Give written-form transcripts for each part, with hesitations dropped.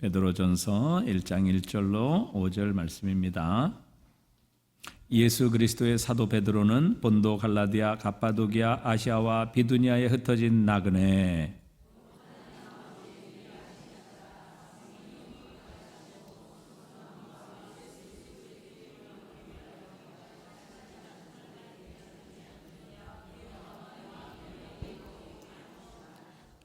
베드로전서 1장 1절로 5절 말씀입니다. 예수 그리스도의 사도 베드로는 본도, 갈라디아, 갑바도기아, 아시아와 비두니아에 흩어진 나그네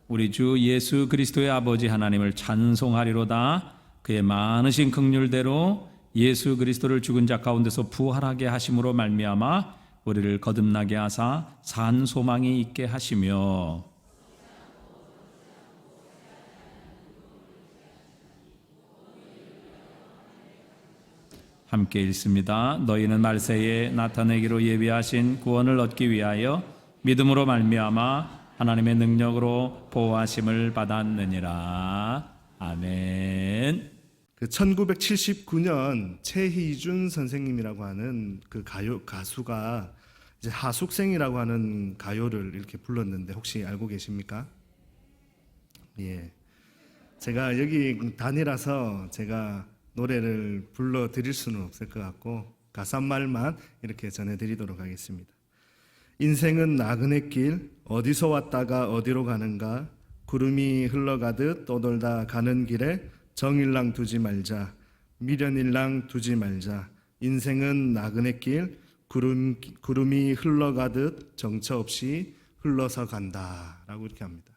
우리 주 예수 그리스도의 아버지 하나님을 찬송하리로다. 그의 많으신 긍휼대로 예수 그리스도를 죽은 자 가운데서 부활하게 하심으로 말미암아 우리를 거듭나게 하사 산 소망이 있게 하시며, 함께 읽습니다. 너희는 말세에 나타내기로 예비하신 구원을 얻기 위하여 믿음으로 말미암아 하나님의 능력으로 보호하심을 받았느니라. 아멘. 1979년 최희준 선생님이라고 하는 그 가수가 이제 하숙생이라고 하는 가요를 이렇게 불렀는데 혹시 알고 계십니까? 예. 제가 여기 단이라서 제가 노래를 불러 드릴 수는 없을 것 같고 가사말만 이렇게 전해 드리도록 하겠습니다. 인생은 나그네 길, 어디서 왔다가 어디로 가는가, 구름이 흘러가듯 떠돌다 가는 길에 정일랑 두지 말자, 미련일랑 두지 말자. 인생은 나그네 길, 구름이 흘러가듯 정처 없이 흘러서 간다 라고 이렇게 합니다.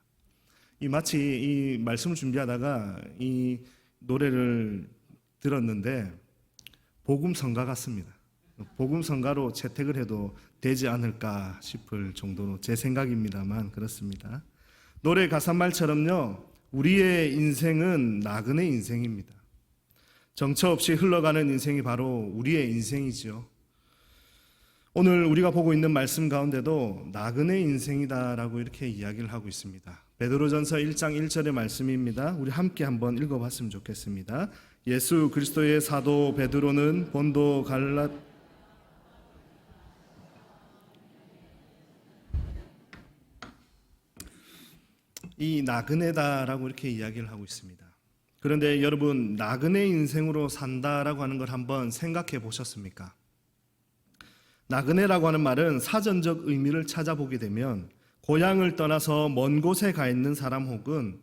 마치 이 말씀을 준비하다가 이 노래를 들었는데 복음성가 같습니다. 복음성가로 채택을 해도 되지 않을까 싶을 정도로 제 생각입니다만 그렇습니다. 노래 가사말처럼요, 우리의 인생은 나그네 인생입니다. 정처 없이 흘러가는 인생이 바로 우리의 인생이죠. 오늘 우리가 보고 있는 말씀 가운데도 나그네 인생이다라고 이렇게 이야기를 하고 있습니다. 베드로전서 1장 1절의 말씀입니다. 우리 함께 한번 읽어봤으면 좋겠습니다. 예수 그리스도의 사도 베드로는 본도, 이 나그네다라고 이렇게 이야기를 하고 있습니다. 그런데 여러분, 나그네 인생으로 산다라고 하는 걸 한번 생각해 보셨습니까? 나그네라고 하는 말은 사전적 의미를 찾아보게 되면 고향을 떠나서 먼 곳에 가 있는 사람 혹은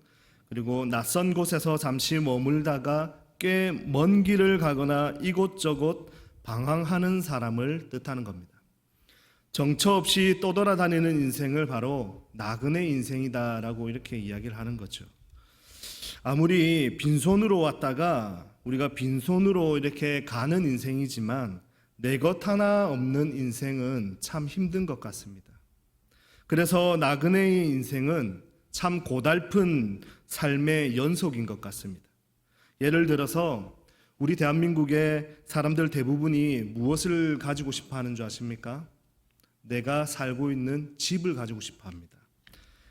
그리고 낯선 곳에서 잠시 머물다가 꽤 먼 길을 가거나 이곳저곳 방황하는 사람을 뜻하는 겁니다. 정처 없이 떠돌아다니는 인생을 바로 나그네 인생이다라고 이렇게 이야기를 하는 거죠. 아무리 빈손으로 왔다가 우리가 빈손으로 이렇게 가는 인생이지만 내 것 하나 없는 인생은 참 힘든 것 같습니다. 그래서 나그네의 인생은 참 고달픈 삶의 연속인 것 같습니다. 예를 들어서 우리 대한민국의 사람들 대부분이 무엇을 가지고 싶어 하는 줄 아십니까? 내가 살고 있는 집을 가지고 싶어 합니다.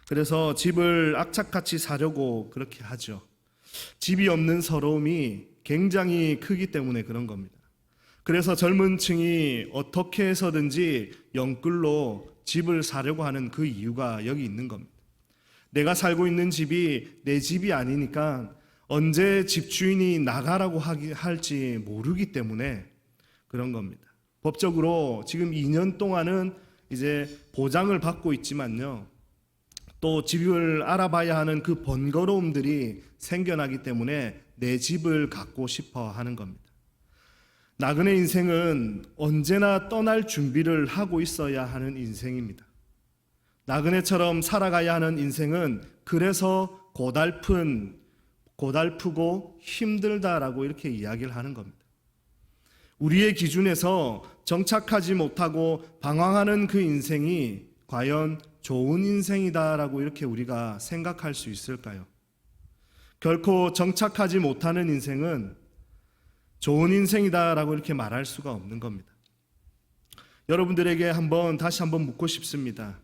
그래서 집을 악착같이 사려고 그렇게 하죠. 집이 없는 서러움이 굉장히 크기 때문에 그런 겁니다. 그래서 젊은 층이 어떻게 해서든지 영끌로 집을 사려고 하는 그 이유가 여기 있는 겁니다. 내가 살고 있는 집이 내 집이 아니니까 언제 집주인이 나가라고 할지 모르기 때문에 그런 겁니다. 법적으로 지금 2년 동안은 이제 보장을 받고 있지만요, 또 집을 알아봐야 하는 그 번거로움들이 생겨나기 때문에 내 집을 갖고 싶어 하는 겁니다. 나그네 인생은 언제나 떠날 준비를 하고 있어야 하는 인생입니다. 나그네처럼 살아가야 하는 인생은 그래서 고달프고 힘들다라고 이렇게 이야기를 하는 겁니다. 우리의 기준에서 정착하지 못하고 방황하는 그 인생이 과연 좋은 인생이다라고 이렇게 우리가 생각할 수 있을까요? 결코 정착하지 못하는 인생은 좋은 인생이다라고 이렇게 말할 수가 없는 겁니다. 여러분들에게 다시 한번 묻고 싶습니다.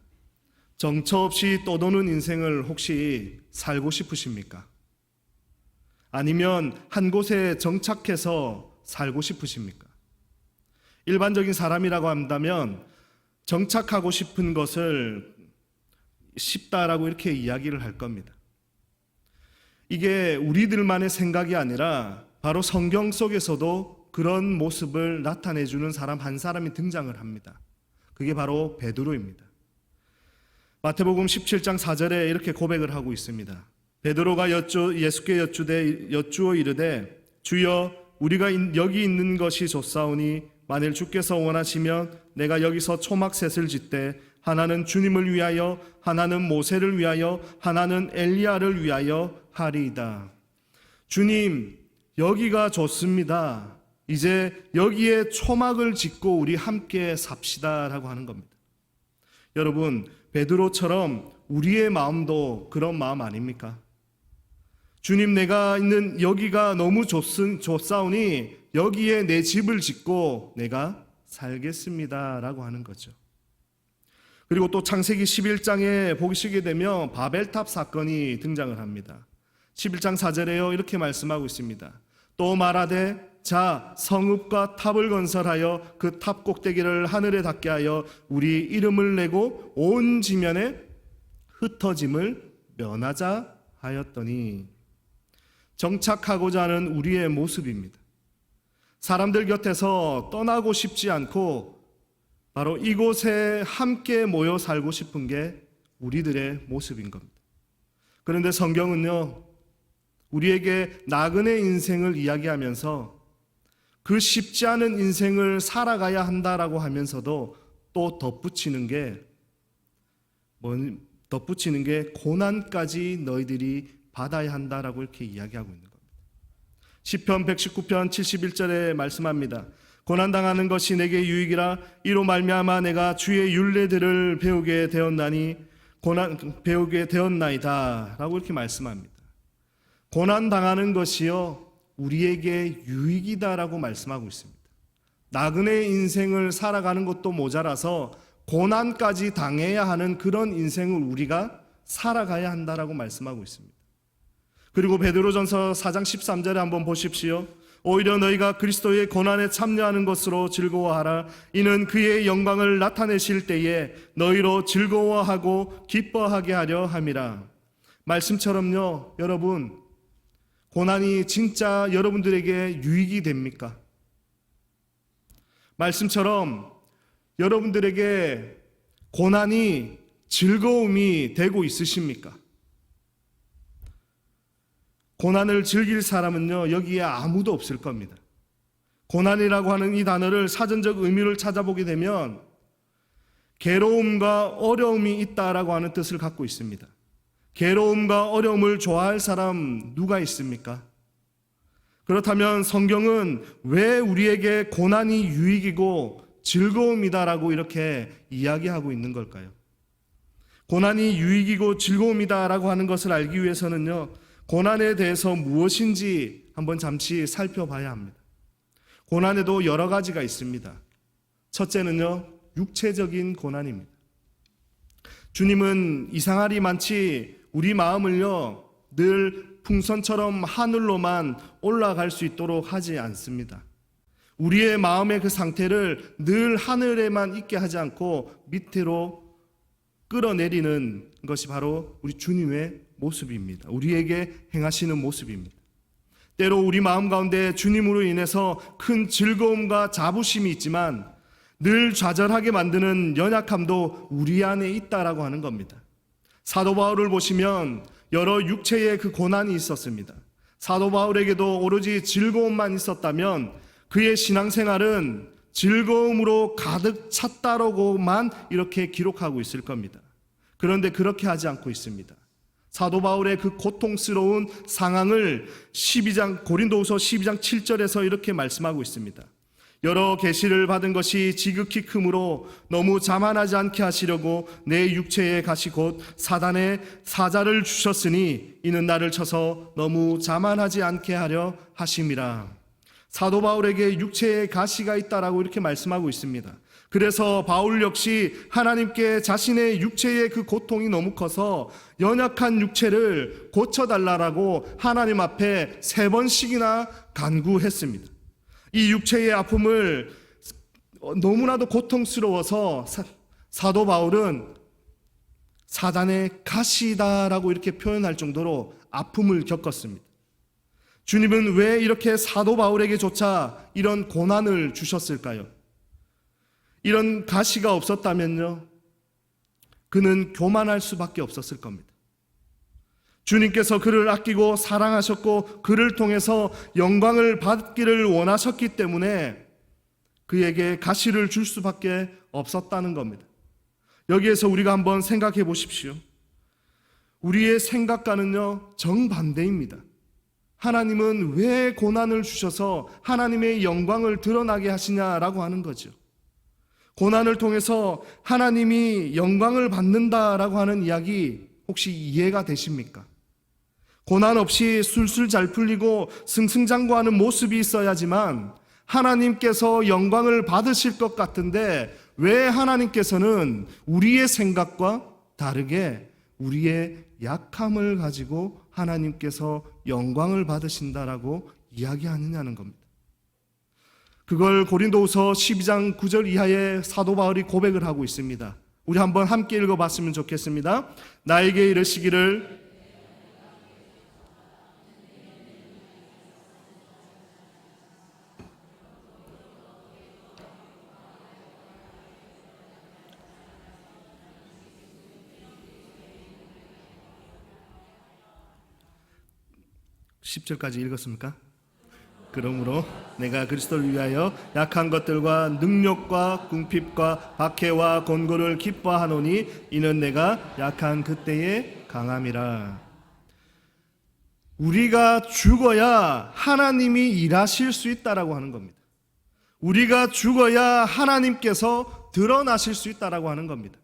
정처 없이 떠도는 인생을 혹시 살고 싶으십니까? 아니면 한 곳에 정착해서 살고 싶으십니까? 일반적인 사람이라고 한다면 정착하고 싶은 것을 쉽다라고 이렇게 이야기를 할 겁니다. 이게 우리들만의 생각이 아니라 바로 성경 속에서도 그런 모습을 나타내주는 사람 한 사람이 등장을 합니다. 그게 바로 베드로입니다. 마태복음 17장 4절에 이렇게 고백을 하고 있습니다. 베드로가 예수께 여쭈어 이르되 주여 우리가 여기 있는 것이 좋사오니 만일 주께서 원하시면 내가 여기서 초막셋을 짓되 하나는 주님을 위하여 하나는 모세를 위하여 하나는 엘리야를 위하여 하리이다. 주님, 여기가 좋습니다. 이제 여기에 초막을 짓고 우리 함께 삽시다라고 하는 겁니다. 여러분, 베드로처럼 우리의 마음도 그런 마음 아닙니까? 주님, 내가 있는 여기가 너무 좋사오니 여기에 내 집을 짓고 내가 살겠습니다라고 하는 거죠. 그리고 또 창세기 11장에 보시게 되면 바벨탑 사건이 등장을 합니다. 11장 4절에요 이렇게 말씀하고 있습니다. 또 말하되 자 성읍과 탑을 건설하여 그 탑 꼭대기를 하늘에 닿게 하여 우리 이름을 내고 온 지면에 흩어짐을 면하자 하였더니, 정착하고자 하는 우리의 모습입니다. 사람들 곁에서 떠나고 싶지 않고 바로 이곳에 함께 모여 살고 싶은 게 우리들의 모습인 겁니다. 그런데 성경은요, 우리에게 나그네 인생을 이야기하면서 그 쉽지 않은 인생을 살아가야 한다라고 하면서도 또 덧붙이는 게 고난까지 너희들이 받아야 한다라고 이렇게 이야기하고 있는 겁니다. 시편 119편 71절에 말씀합니다. 고난당하는 것이 내게 유익이라 이로 말미암아 내가 주의 율례들을 배우게 되었나이다 라고 이렇게 말씀합니다. 고난당하는 것이요 우리에게 유익이다라고 말씀하고 있습니다. 나그네 인생을 살아가는 것도 모자라서 고난까지 당해야 하는 그런 인생을 우리가 살아가야 한다라고 말씀하고 있습니다. 그리고 베드로전서 4장 13절에 한번 보십시오. 오히려 너희가 그리스도의 고난에 참여하는 것으로 즐거워하라. 이는 그의 영광을 나타내실 때에 너희로 즐거워하고 기뻐하게 하려 함이라. 말씀처럼요, 여러분, 고난이 진짜 여러분들에게 유익이 됩니까? 말씀처럼 여러분들에게 고난이 즐거움이 되고 있으십니까? 고난을 즐길 사람은요 여기에 아무도 없을 겁니다. 고난이라고 하는 이 단어를 사전적 의미를 찾아보게 되면 괴로움과 어려움이 있다라고 하는 뜻을 갖고 있습니다. 괴로움과 어려움을 좋아할 사람 누가 있습니까? 그렇다면 성경은 왜 우리에게 고난이 유익이고 즐거움이다라고 이렇게 이야기하고 있는 걸까요? 고난이 유익이고 즐거움이다라고 하는 것을 알기 위해서는요 고난에 대해서 무엇인지 한번 잠시 살펴봐야 합니다. 고난에도 여러 가지가 있습니다. 첫째는요, 육체적인 고난입니다. 주님은 이상하리 많지 우리 마음을요, 늘 풍선처럼 하늘로만 올라갈 수 있도록 하지 않습니다. 우리의 마음의 그 상태를 늘 하늘에만 있게 하지 않고 밑으로 끌어내리는 것이 바로 우리 주님의 모습입니다. 우리에게 행하시는 모습입니다. 때로 우리 마음 가운데 주님으로 인해서 큰 즐거움과 자부심이 있지만 늘 좌절하게 만드는 연약함도 우리 안에 있다라고 하는 겁니다. 사도 바울을 보시면 여러 육체의 그 고난이 있었습니다. 사도 바울에게도 오로지 즐거움만 있었다면 그의 신앙생활은 즐거움으로 가득 찼다라고만 이렇게 기록하고 있을 겁니다. 그런데 그렇게 하지 않고 있습니다. 사도 바울의 그 고통스러운 상황을 고린도후서 12장 7절에서 이렇게 말씀하고 있습니다. 여러 계시를 받은 것이 지극히 크므로 너무 자만하지 않게 하시려고 내 육체에 가시 곧 사단의 사자를 주셨으니 이는 나를 쳐서 너무 자만하지 않게 하려 하심이라. 사도 바울에게 육체에 가시가 있다라고 이렇게 말씀하고 있습니다. 그래서 바울 역시 하나님께 자신의 육체의 그 고통이 너무 커서 연약한 육체를 고쳐달라고 하나님 앞에 3번씩이나 간구했습니다. 이 육체의 아픔을 너무나도 고통스러워서 사도 바울은 사단의 가시다라고 이렇게 표현할 정도로 아픔을 겪었습니다. 주님은 왜 이렇게 사도 바울에게조차 이런 고난을 주셨을까요? 이런 가시가 없었다면요, 그는 교만할 수밖에 없었을 겁니다. 주님께서 그를 아끼고 사랑하셨고 그를 통해서 영광을 받기를 원하셨기 때문에 그에게 가시를 줄 수밖에 없었다는 겁니다. 여기에서 우리가 한번 생각해 보십시오. 우리의 생각과는요, 정반대입니다. 하나님은 왜 고난을 주셔서 하나님의 영광을 드러나게 하시냐라고 하는 거죠. 고난을 통해서 하나님이 영광을 받는다라고 하는 이야기 혹시 이해가 되십니까? 고난 없이 술술 잘 풀리고 승승장구하는 모습이 있어야지만 하나님께서 영광을 받으실 것 같은데, 왜 하나님께서는 우리의 생각과 다르게 우리의 약함을 가지고 하나님께서 영광을 받으신다라고 이야기하느냐는 겁니다. 그걸 고린도후서 12장 9절 이하에 사도 바울이 고백을 하고 있습니다. 우리 한번 함께 읽어봤으면 좋겠습니다. 나에게 이르시기를 (10절까지) 읽었습니까? 그러므로 내가 그리스도를 위하여 약한 것들과 능력과 궁핍과 박해와 곤고를 기뻐하노니 이는 내가 약한 그때의 강함이라. 우리가 죽어야 하나님이 일하실 수 있다라고 하는 겁니다. 우리가 죽어야 하나님께서 드러나실 수 있다라고 하는 겁니다.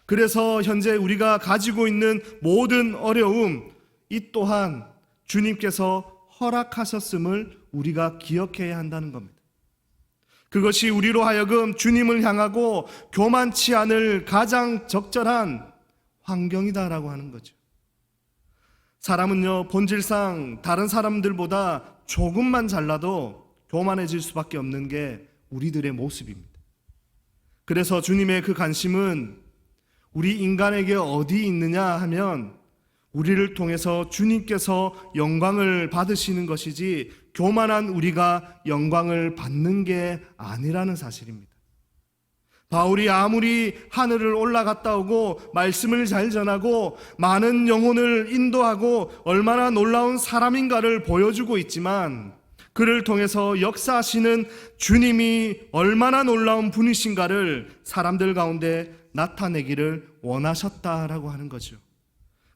그래서 현재 우리가 가지고 있는 모든 어려움, 이 또한 주님께서 허락하셨음을 우리가 기억해야 한다는 겁니다. 그것이 우리로 하여금 주님을 향하고 교만치 않을 가장 적절한 환경이다라고 하는 거죠. 사람은요, 본질상 다른 사람들보다 조금만 잘나도 교만해질 수밖에 없는 게 우리들의 모습입니다. 그래서 주님의 그 관심은 우리 인간에게 어디 있느냐 하면 우리를 통해서 주님께서 영광을 받으시는 것이지 교만한 우리가 영광을 받는 게 아니라는 사실입니다. 바울이 아무리 하늘을 올라갔다 오고 말씀을 잘 전하고 많은 영혼을 인도하고 얼마나 놀라운 사람인가를 보여주고 있지만, 그를 통해서 역사하시는 주님이 얼마나 놀라운 분이신가를 사람들 가운데 나타내기를 원하셨다라고 하는 거죠.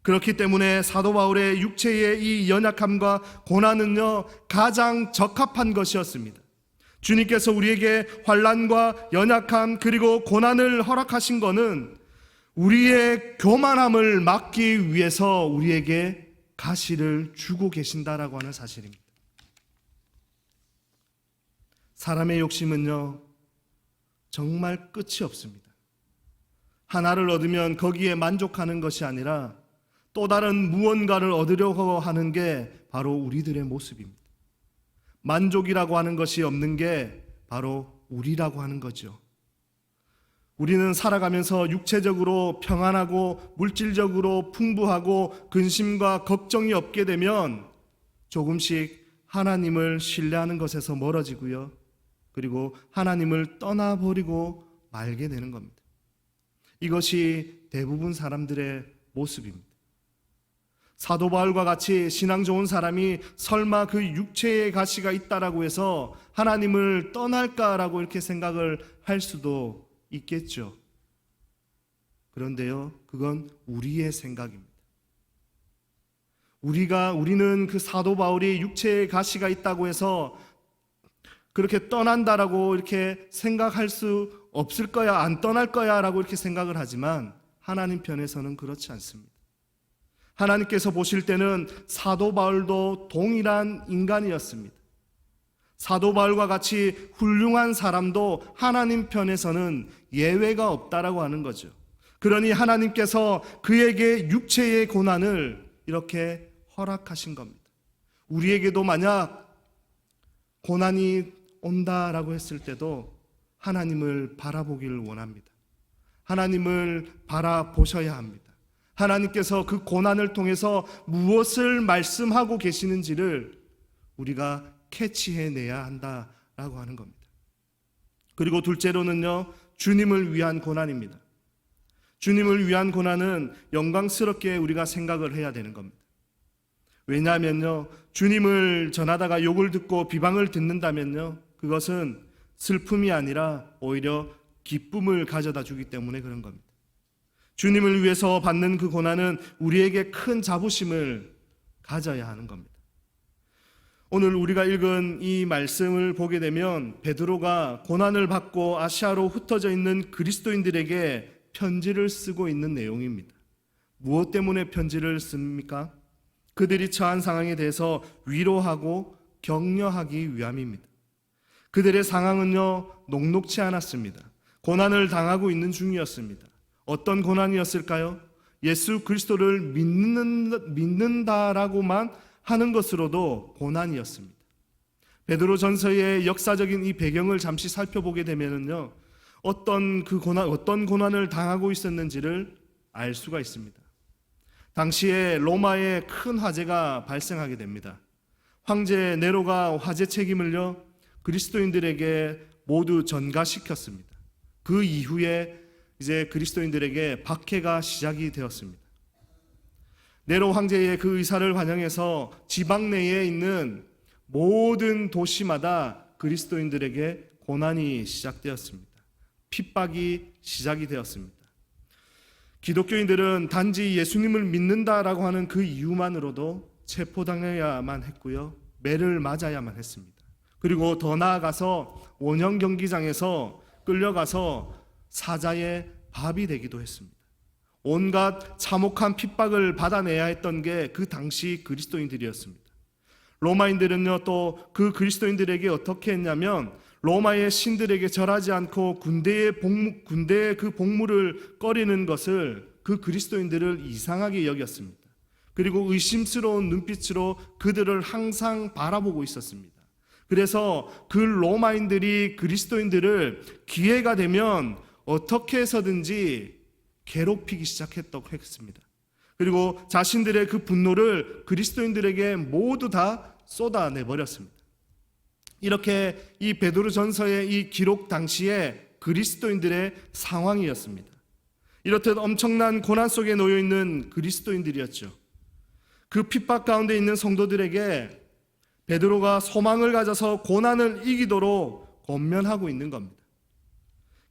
그렇기 때문에 사도 바울의 육체의 이 연약함과 고난은요, 가장 적합한 것이었습니다. 주님께서 우리에게 환난과 연약함 그리고 고난을 허락하신 것은 우리의 교만함을 막기 위해서 우리에게 가시를 주고 계신다라고 하는 사실입니다. 사람의 욕심은요, 정말 끝이 없습니다. 하나를 얻으면 거기에 만족하는 것이 아니라 또 다른 무언가를 얻으려고 하는 게 바로 우리들의 모습입니다. 만족이라고 하는 것이 없는 게 바로 우리라고 하는 거죠. 우리는 살아가면서 육체적으로 평안하고 물질적으로 풍부하고 근심과 걱정이 없게 되면 조금씩 하나님을 신뢰하는 것에서 멀어지고요, 그리고 하나님을 떠나버리고 말게 되는 겁니다. 이것이 대부분 사람들의 모습입니다. 사도 바울과 같이 신앙 좋은 사람이 설마 그 육체의 가시가 있다라고 해서 하나님을 떠날까라고 이렇게 생각을 할 수도 있겠죠. 그런데요, 그건 우리의 생각입니다. 우리는 그 사도 바울이 육체의 가시가 있다고 해서 그렇게 떠난다라고 이렇게 생각할 수 없을 거야, 안 떠날 거야 라고 이렇게 생각을 하지만 하나님 편에서는 그렇지 않습니다. 하나님께서 보실 때는 사도 바울도 동일한 인간이었습니다. 사도 바울과 같이 훌륭한 사람도 하나님 편에서는 예외가 없다라고 하는 거죠. 그러니 하나님께서 그에게 육체의 고난을 이렇게 허락하신 겁니다. 우리에게도 만약 고난이 온다라고 했을 때도 하나님을 바라보기를 원합니다. 하나님을 바라보셔야 합니다. 하나님께서 그 고난을 통해서 무엇을 말씀하고 계시는지를 우리가 캐치해내야 한다라고 하는 겁니다. 그리고 둘째로는요, 주님을 위한 고난입니다. 주님을 위한 고난은 영광스럽게 우리가 생각을 해야 되는 겁니다. 왜냐하면요, 주님을 전하다가 욕을 듣고 비방을 듣는다면요, 그것은 슬픔이 아니라 오히려 기쁨을 가져다 주기 때문에 그런 겁니다. 주님을 위해서 받는 그 고난은 우리에게 큰 자부심을 가져야 하는 겁니다. 오늘 우리가 읽은 이 말씀을 보게 되면 베드로가 고난을 받고 아시아로 흩어져 있는 그리스도인들에게 편지를 쓰고 있는 내용입니다. 무엇 때문에 편지를 씁니까? 그들이 처한 상황에 대해서 위로하고 격려하기 위함입니다. 그들의 상황은요, 녹록치 않았습니다. 고난을 당하고 있는 중이었습니다. 어떤 고난이었을까요? 예수 그리스도를 믿는다라고만 하는 것으로도 고난이었습니다. 베드로 전서의 역사적인 이 배경을 잠시 살펴보게 되면요, 어떤 고난을 당하고 있었는지를 알 수가 있습니다. 당시에 로마에 큰 화재가 발생하게 됩니다. 황제 네로가 화재 책임을요, 그리스도인들에게 모두 전가시켰습니다. 그 이후에 이제 그리스도인들에게 박해가 시작이 되었습니다. 네로 황제의 그 의사를 환영해서 지방 내에 있는 모든 도시마다 그리스도인들에게 고난이 시작되었습니다. 핍박이 시작이 되었습니다. 기독교인들은 단지 예수님을 믿는다라고 하는 그 이유만으로도 체포당해야만 했고요, 매를 맞아야만 했습니다. 그리고 더 나아가서 원형 경기장에서 끌려가서 사자의 밥이 되기도 했습니다. 온갖 참혹한 핍박을 받아내야 했던 게 그 당시 그리스도인들이었습니다. 로마인들은요, 또 그 그리스도인들에게 어떻게 했냐면 로마의 신들에게 절하지 않고 군대의 그 복무를 꺼리는 것을 그 그리스도인들을 이상하게 여겼습니다. 그리고 의심스러운 눈빛으로 그들을 항상 바라보고 있었습니다. 그래서 그 로마인들이 그리스도인들을 기회가 되면 어떻게 해서든지 괴롭히기 시작했다고 했습니다. 그리고 자신들의 그 분노를 그리스도인들에게 모두 다 쏟아내 버렸습니다. 이렇게 이 베드로 전서의 이 기록 당시에 그리스도인들의 상황이었습니다. 이렇듯 엄청난 고난 속에 놓여 있는 그리스도인들이었죠. 그 핍박 가운데 있는 성도들에게 베드로가 소망을 가져서 고난을 이기도록 권면하고 있는 겁니다.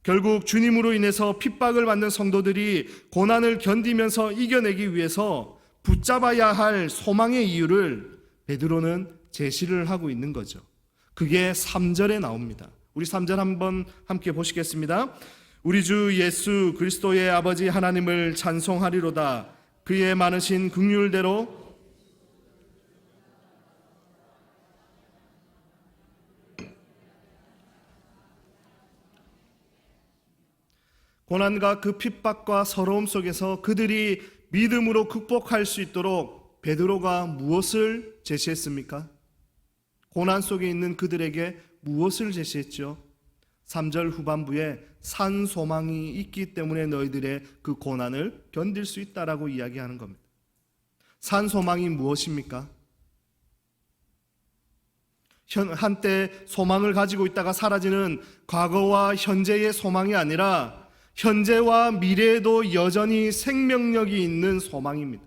결국 주님으로 인해서 핍박을 받는 성도들이 고난을 견디면서 이겨내기 위해서 붙잡아야 할 소망의 이유를 베드로는 제시를 하고 있는 거죠. 그게 3절에 나옵니다. 우리 3절 한번 함께 보시겠습니다. 우리 주 예수 그리스도의 아버지 하나님을 찬송하리로다. 그의 많으신 긍휼대로 고난과 그 핍박과 서러움 속에서 그들이 믿음으로 극복할 수 있도록 베드로가 무엇을 제시했습니까? 고난 속에 있는 그들에게 무엇을 제시했죠? 3절 후반부에 산 소망이 있기 때문에 너희들의 그 고난을 견딜 수 있다라고 이야기하는 겁니다. 산 소망이 무엇입니까? 한때 소망을 가지고 있다가 사라지는 과거와 현재의 소망이 아니라 현재와 미래에도 여전히 생명력이 있는 소망입니다.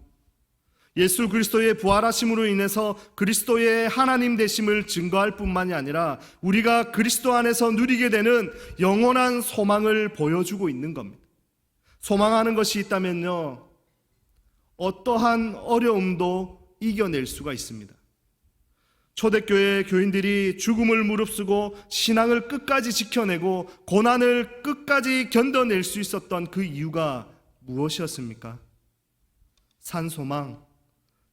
예수 그리스도의 부활하심으로 인해서 그리스도의 하나님 되심을 증거할 뿐만이 아니라 우리가 그리스도 안에서 누리게 되는 영원한 소망을 보여주고 있는 겁니다. 소망하는 것이 있다면요, 어떠한 어려움도 이겨낼 수가 있습니다. 초대교회 교인들이 죽음을 무릅쓰고 신앙을 끝까지 지켜내고 고난을 끝까지 견뎌낼 수 있었던 그 이유가 무엇이었습니까? 산소망,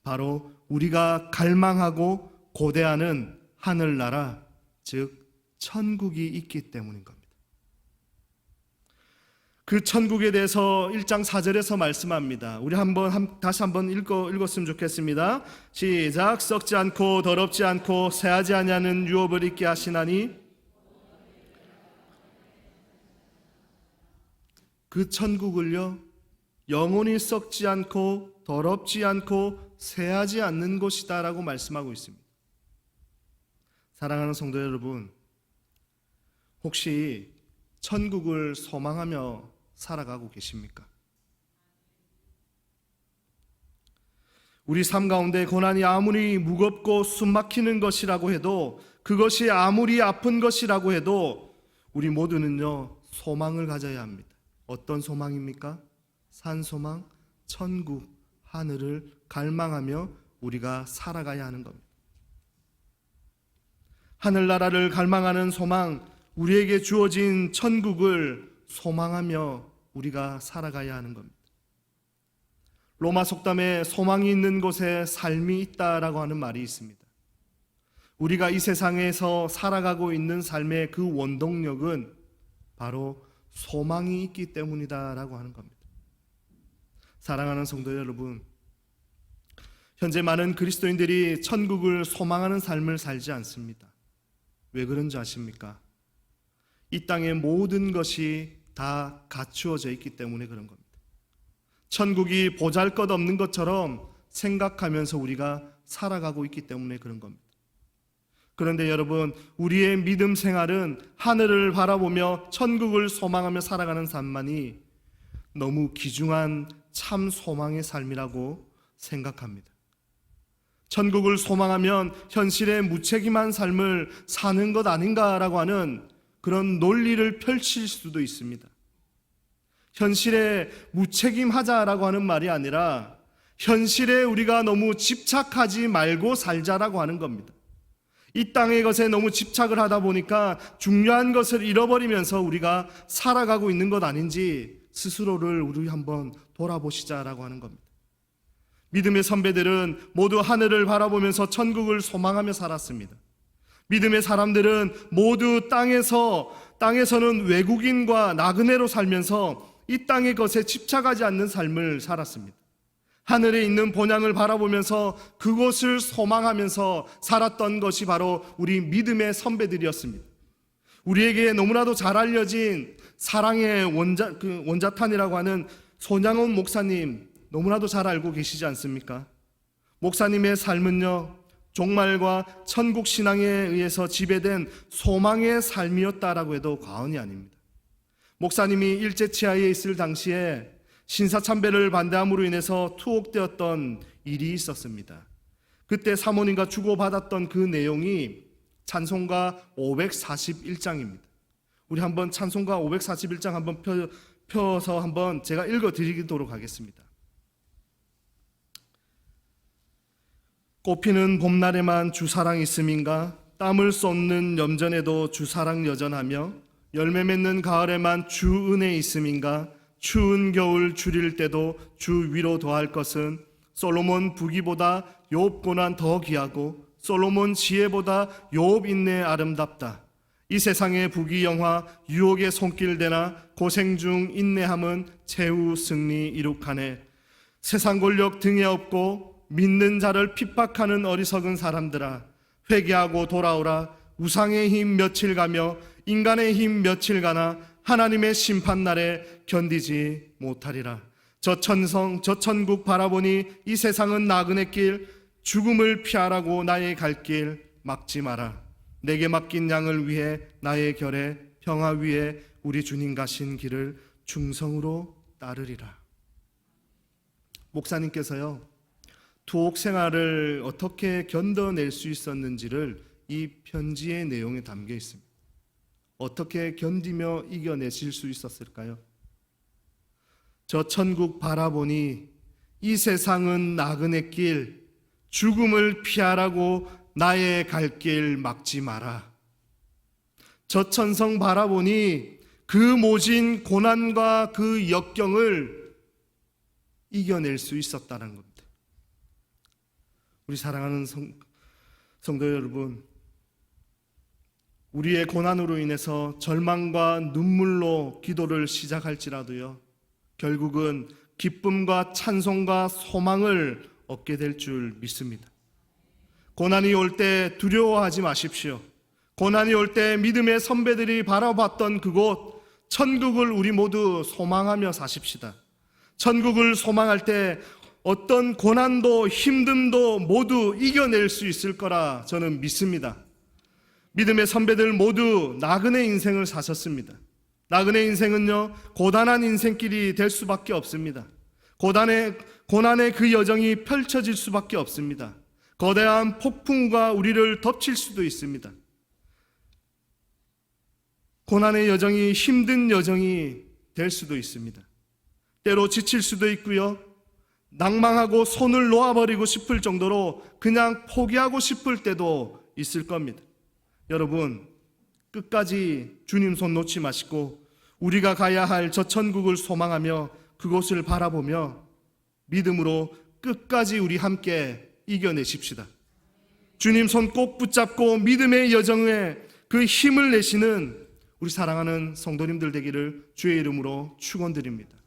바로 우리가 갈망하고 고대하는 하늘나라, 즉 천국이 있기 때문인 겁니다. 그 천국에 대해서 1장 4절에서 말씀합니다. 우리 다시 한번 읽었으면 좋겠습니다. 시작. 썩지 않고 더럽지 않고 새하지 아니하는 유업을 있게 하시나니 그 천국을요, 영원히 썩지 않고 더럽지 않고 새하지 않는 곳이다라고 말씀하고 있습니다. 사랑하는 성도 여러분, 혹시 천국을 소망하며 살아가고 계십니까? 우리 삶 가운데 고난이 아무리 무겁고 숨막히는 것이라고 해도, 그것이 아무리 아픈 것이라고 해도 우리 모두는요, 소망을 가져야 합니다. 어떤 소망입니까? 산소망, 천국, 하늘을 갈망하며 우리가 살아가야 하는 겁니다. 하늘나라를 갈망하는 소망, 우리에게 주어진 천국을 소망하며 우리가 살아가야 하는 겁니다. 로마 속담에 소망이 있는 곳에 삶이 있다라고 하는 말이 있습니다. 우리가 이 세상에서 살아가고 있는 삶의 그 원동력은 바로 소망이 있기 때문이다라고 하는 겁니다. 사랑하는 성도 여러분, 현재 많은 그리스도인들이 천국을 소망하는 삶을 살지 않습니다. 왜 그런지 아십니까? 이 땅의 모든 것이 다 갖추어져 있기 때문에 그런 겁니다. 천국이 보잘것없는 것처럼 생각하면서 우리가 살아가고 있기 때문에 그런 겁니다. 그런데 여러분, 우리의 믿음 생활은 하늘을 바라보며 천국을 소망하며 살아가는 삶만이 너무 귀중한 참 소망의 삶이라고 생각합니다. 천국을 소망하면 현실의 무책임한 삶을 사는 것 아닌가라고 하는 그런 논리를 펼칠 수도 있습니다. 현실에 무책임하자라고 하는 말이 아니라 현실에 우리가 너무 집착하지 말고 살자라고 하는 겁니다. 이 땅의 것에 너무 집착을 하다 보니까 중요한 것을 잃어버리면서 우리가 살아가고 있는 것 아닌지 스스로를 우리 한번 돌아보시자라고 하는 겁니다. 믿음의 선배들은 모두 하늘을 바라보면서 천국을 소망하며 살았습니다. 믿음의 사람들은 모두 땅에서는 외국인과 나그네로 살면서 이 땅의 것에 집착하지 않는 삶을 살았습니다. 하늘에 있는 본향을 바라보면서 그곳을 소망하면서 살았던 것이 바로 우리 믿음의 선배들이었습니다. 우리에게 너무나도 잘 알려진 사랑의 원자탄이라고 하는 손양원 목사님, 너무나도 잘 알고 계시지 않습니까? 목사님의 삶은요, 종말과 천국 신앙에 의해서 지배된 소망의 삶이었다라고 해도 과언이 아닙니다. 목사님이 일제치하에 있을 당시에 신사참배를 반대함으로 인해서 투옥되었던 일이 있었습니다. 그때 사모님과 주고받았던 그 내용이 찬송가 541장입니다. 우리 한번 찬송가 541장 한번 펴서 한번 제가 읽어드리도록 하겠습니다. 꽃피는 봄날에만 주사랑 있음인가? 땀을 쏟는 염전에도 주사랑 여전하며 열매 맺는 가을에만 주 은혜 있음인가? 추운 겨울 줄일 때도 주 위로 더할 것은 솔로몬 부귀보다 욥 고난 더 귀하고 솔로몬 지혜보다 욥 인내 아름답다. 이 세상의 부귀 영화 유혹의 손길대나 고생 중 인내함은 최후 승리 이룩하네. 세상 권력 등에 업고 믿는 자를 핍박하는 어리석은 사람들아, 회개하고 돌아오라. 우상의 힘 며칠 가며 인간의 힘 며칠 가나 하나님의 심판날에 견디지 못하리라. 저 천국 바라보니 이 세상은 나그네 길, 죽음을 피하라고 나의 갈 길 막지 마라. 내게 맡긴 양을 위해 나의 결에 평화 위에 우리 주님 가신 길을 충성으로 따르리라. 목사님께서요, 투옥 생활을 어떻게 견뎌낼 수 있었는지를 이 편지의 내용에 담겨 있습니다. 어떻게 견디며 이겨내실 수 있었을까요? 저 천국 바라보니 이 세상은 나그네 길, 죽음을 피하라고 나의 갈 길 막지 마라. 저 천성 바라보니 그 모진 고난과 그 역경을 이겨낼 수 있었다는 겁니다. 우리 사랑하는 성도 여러분, 우리의 고난으로 인해서 절망과 눈물로 기도를 시작할지라도요, 결국은 기쁨과 찬송과 소망을 얻게 될 줄 믿습니다. 고난이 올 때 두려워하지 마십시오. 고난이 올 때 믿음의 선배들이 바라봤던 그곳 천국을 우리 모두 소망하며 사십시다. 천국을 소망할 때 어떤 고난도 힘듦도 모두 이겨낼 수 있을 거라 저는 믿습니다. 믿음의 선배들 모두 나그네 인생을 사셨습니다. 나그네 인생은요, 고단한 인생길이 될 수밖에 없습니다. 고난의 그 여정이 펼쳐질 수밖에 없습니다. 거대한 폭풍과 우리를 덮칠 수도 있습니다. 고난의 여정이 힘든 여정이 될 수도 있습니다. 때로 지칠 수도 있고요, 낭망하고 손을 놓아버리고 싶을 정도로 그냥 포기하고 싶을 때도 있을 겁니다. 여러분, 끝까지 주님 손 놓지 마시고 우리가 가야 할 저 천국을 소망하며 그곳을 바라보며 믿음으로 끝까지 우리 함께 이겨내십시다. 주님 손 꼭 붙잡고 믿음의 여정에 그 힘을 내시는 우리 사랑하는 성도님들 되기를 주의 이름으로 축원드립니다.